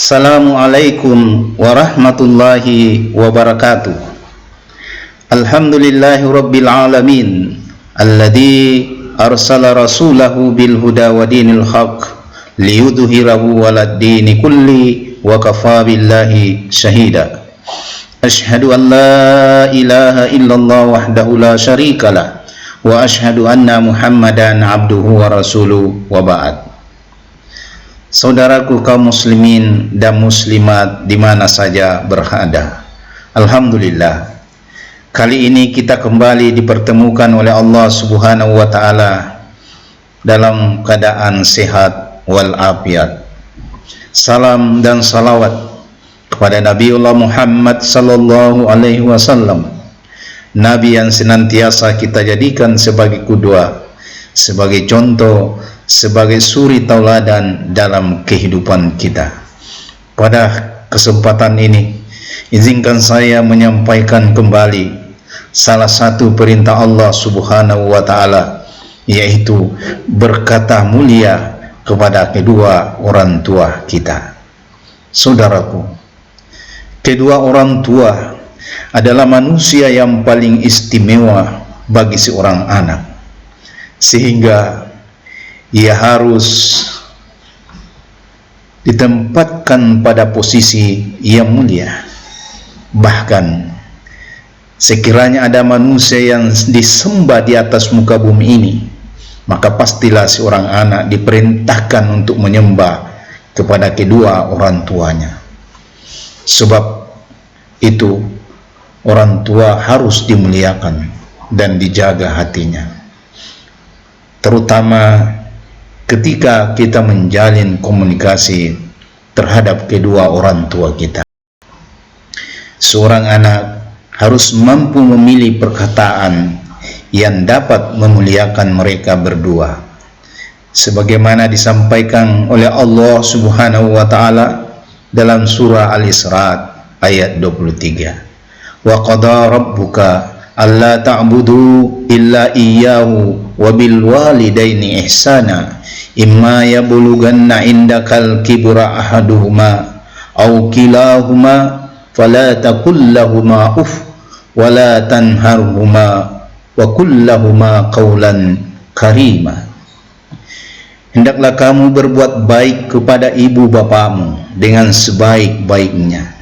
Assalamualaikum warahmatullahi wabarakatuh. Alhamdulillahi rabbil alamin alladzi arsala rasulahu bil huda wa dinil haq liyudhhirahu 'alad dini kulli wa kafa billahi syahida. Asyhadu an la ilaha illallah wahdahu la syarikalah wa asyhadu anna Muhammadan abduhu wa rasuluhu wa ba'd. Saudaraku kaum muslimin dan muslimat di mana saja berada, alhamdulillah, kali ini kita kembali dipertemukan oleh Allah Subhanahu wa taala dalam keadaan sehat wal afiat. Salam dan salawat kepada Nabiullah Muhammad sallallahu alaihi wasallam, nabi yang senantiasa kita jadikan sebagai qudwah, sebagai contoh, sebagai suri tauladan dalam kehidupan kita. Pada kesempatan ini, izinkan saya menyampaikan kembali salah satu perintah Allah Subhanahu wa taala, yaitu berkata mulia kepada kedua orang tua kita. Saudaraku, kedua orang tua adalah manusia yang paling istimewa bagi seorang anak, sehingga ia harus ditempatkan pada posisi yang mulia. Bahkan sekiranya ada manusia yang disembah di atas muka bumi ini, maka pastilah seorang anak diperintahkan untuk menyembah kepada kedua orang tuanya. Sebab itu orang tua harus dimuliakan dan dijaga hatinya, terutama ketika kita menjalin komunikasi terhadap kedua orang tua kita. Seorang anak harus mampu memilih perkataan yang dapat memuliakan mereka berdua, sebagaimana disampaikan oleh Allah Subhanahu wa taala dalam surah Al-Isra ayat 23. Wa qada rabbuka alla ta'budu illa iyyahu wa bil walidaini ihsana imma yablughanna indakal kibra ahaduhuma aw kilahuma fala taqul lahumā uff wa la tanharhumā wa qul lahumā qawlan karīmā. Hendaklah kamu berbuat baik kepada ibu bapamu dengan sebaik-baiknya.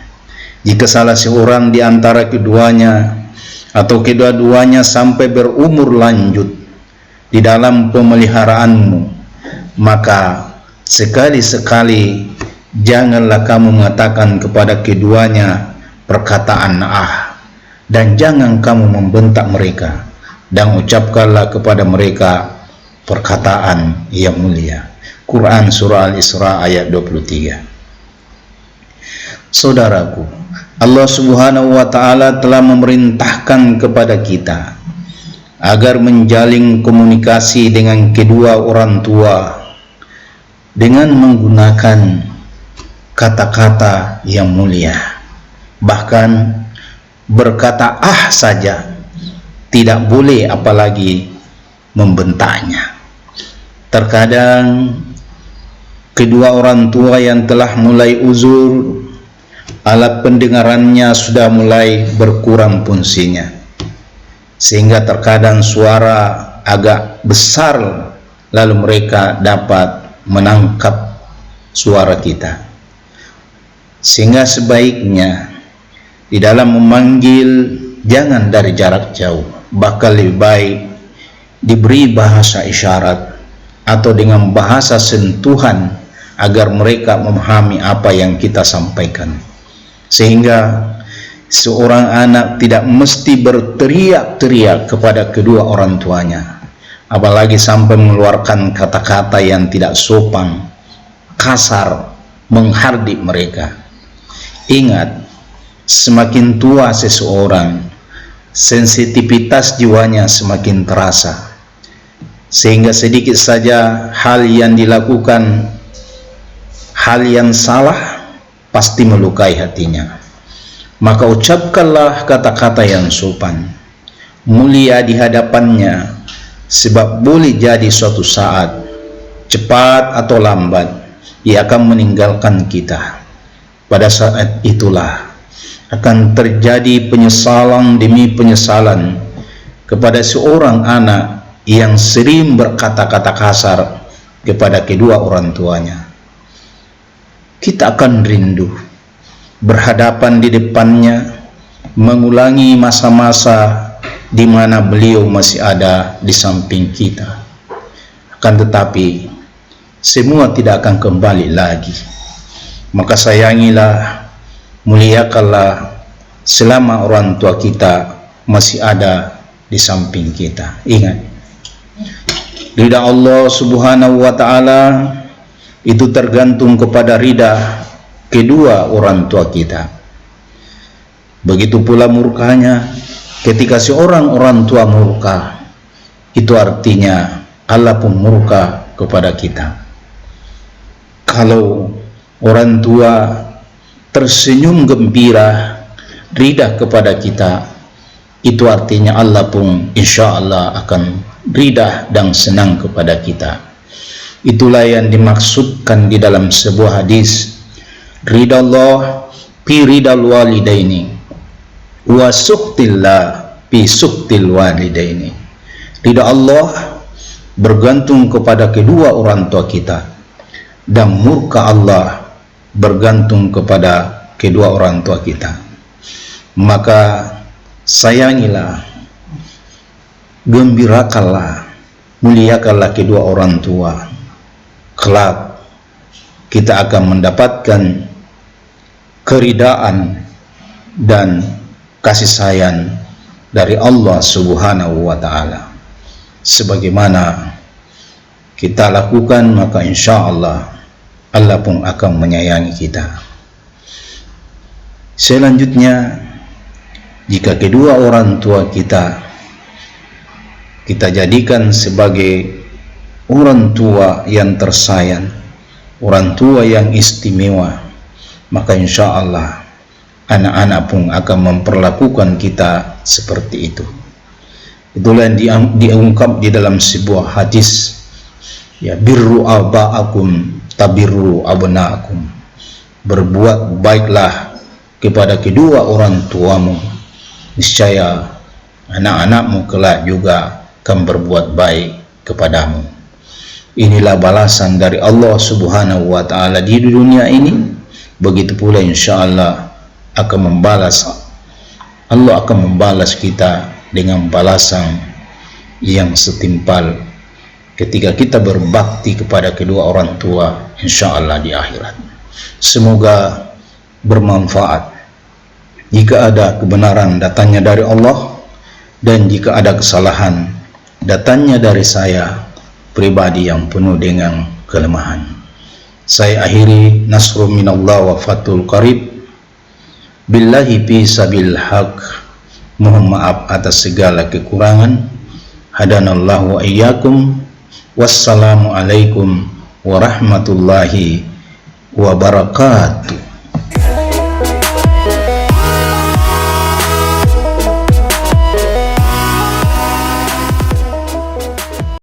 Jika salah seorang di antara keduanya atau kedua-duanya sampai berumur lanjut di dalam pemeliharaanmu, maka sekali-sekali janganlah kamu mengatakan kepada keduanya perkataan dan jangan kamu membentak mereka, dan ucapkanlah kepada mereka perkataan yang mulia. Quran surah Al-Isra ayat 23. Saudaraku, Allah Subhanahu wa taala telah memerintahkan kepada kita agar menjalin komunikasi dengan kedua orang tua dengan menggunakan kata-kata yang mulia. Bahkan berkata saja tidak boleh, apalagi membentaknya. Terkadang kedua orang tua yang telah mulai uzur, alat pendengarannya sudah mulai berkurang fungsinya, sehingga terkadang suara agak besar, lalu mereka dapat menangkap suara kita. Sehingga sebaiknya di dalam memanggil jangan dari jarak jauh, bahkan lebih baik diberi bahasa isyarat atau dengan bahasa sentuhan agar mereka memahami apa yang kita sampaikan, sehingga seorang anak tidak mesti berteriak-teriak kepada kedua orang tuanya, apalagi sampai mengeluarkan kata-kata yang tidak sopan, kasar, menghardik mereka. Ingat, semakin tua seseorang, sensitivitas jiwanya semakin terasa, sehingga sedikit saja hal yang dilakukan, hal yang salah, pasti melukai hatinya. Maka ucapkanlah kata-kata yang sopan, mulia di hadapannya, sebab boleh jadi suatu saat, cepat atau lambat, ia akan meninggalkan kita. pada saat itulah akan terjadi penyesalan demi penyesalan kepada seorang anak yang sering berkata-kata kasar kepada kedua orang tuanya. Kita akan rindu berhadapan di depannya, mengulangi masa-masa di mana beliau masih ada di samping kita. Akan tetapi semua tidak akan kembali lagi. Maka sayangilah, muliakanlah selama orang tua kita masih ada di samping kita. Ingat, ridha Allah Subhanahu wa ta'ala itu tergantung kepada ridha kedua orang tua kita. Begitu pula murkanya, ketika seorang orang tua murka, itu artinya Allah pun murka kepada kita. Kalau orang tua tersenyum gembira, ridha kepada kita, itu artinya Allah pun insya Allah akan ridha dan senang kepada kita. Itulah yang dimaksudkan di dalam sebuah hadis, ridha Allah fi ridal walidaini wa suqtillah fi suqtil walidaini. Ridha Allah bergantung kepada kedua orang tua kita, dan murka Allah bergantung kepada kedua orang tua kita. Maka sayangilah, gembirakanlah, muliakanlah kedua orang tua. Kelak kita akan mendapatkan keridaan dan kasih sayang dari Allah Subhanahu wa ta'ala. Sebagaimana kita lakukan, maka insya Allah Allah pun akan menyayangi kita. Selanjutnya, jika kedua orang tua kita jadikan sebagai orang tua yang tersayang, orang tua yang istimewa, maka insya Allah anak-anak pun akan memperlakukan kita seperti itu. Itulah yang diungkap di dalam sebuah hadis, ya, birru aba'akum tabirru abna'akum. Berbuat baiklah kepada kedua orang tuamu, niscaya anak-anakmu kelak juga akan berbuat baik kepadamu. Inilah balasan dari Allah Subhanahu wa ta'ala di dunia ini. Begitu pula insya Allah Allah akan membalas kita dengan balasan yang setimpal ketika kita berbakti kepada kedua orang tua insya Allah di akhirat. Semoga bermanfaat. Jika ada kebenaran, datangnya dari Allah, dan jika ada kesalahan, datangnya dari saya pribadi yang penuh dengan kelemahan. Saya akhiri, nasrun minallah wa fathul qarib. Billahi fi sabil haq. Mohon maaf atas segala kekurangan. Hadanallahu wa iyyakum. Wassalamualaikum warahmatullahi wabarakatuh.